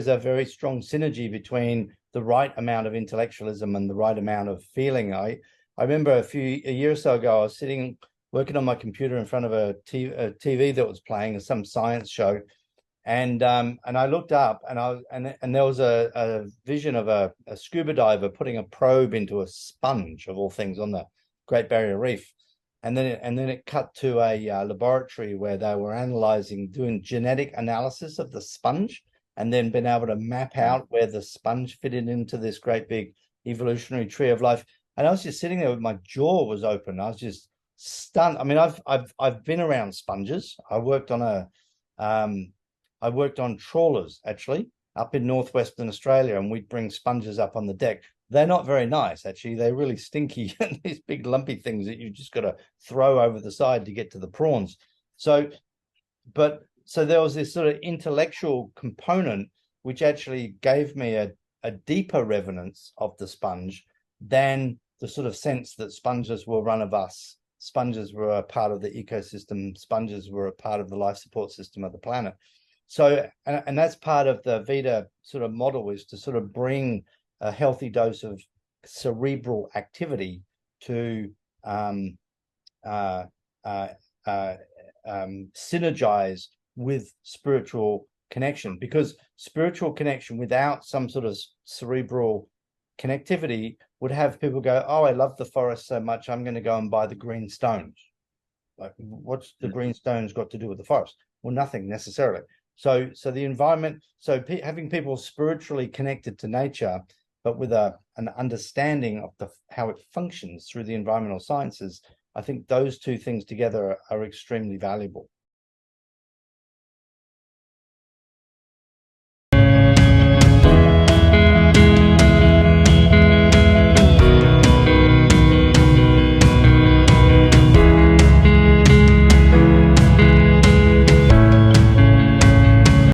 a very strong synergy between the right amount of intellectualism and the right amount of feeling. I remember a year or so ago, I was sitting working on my computer in front of a TV that was playing some science show, and I looked up, and there was a vision of a scuba diver putting a probe into a sponge, of all things, on the Great Barrier Reef. And then it cut to a laboratory where they were analysing, doing genetic analysis of the sponge, and then been able to map out where the sponge fitted into this great big evolutionary tree of life. And I was just sitting there with my jaw was open. I was just stunned. I mean, I've been around sponges. I worked on trawlers actually up in northwestern Australia, and we'd bring sponges up on the deck. They're not very nice, actually. They're really stinky and these big lumpy things that you just got to throw over the side to get to the prawns. So there was this sort of intellectual component which actually gave me a deeper reverence of the sponge than the sort of sense that sponges were one of us. Sponges were a part of the ecosystem. Sponges were a part of the life support system of the planet. So, and that's part of the Vita sort of model, is to sort of bring a healthy dose of cerebral activity to synergize with spiritual connection, because spiritual connection without some sort of cerebral connectivity would have people go, oh, I love the forest so much, I'm going to go and buy the green stones. Like, what's the green stones got to do with the forest? Well, nothing necessarily. So the environment, having people spiritually connected to nature, but with an understanding of how it functions through the environmental sciences, I think those two things together are extremely valuable.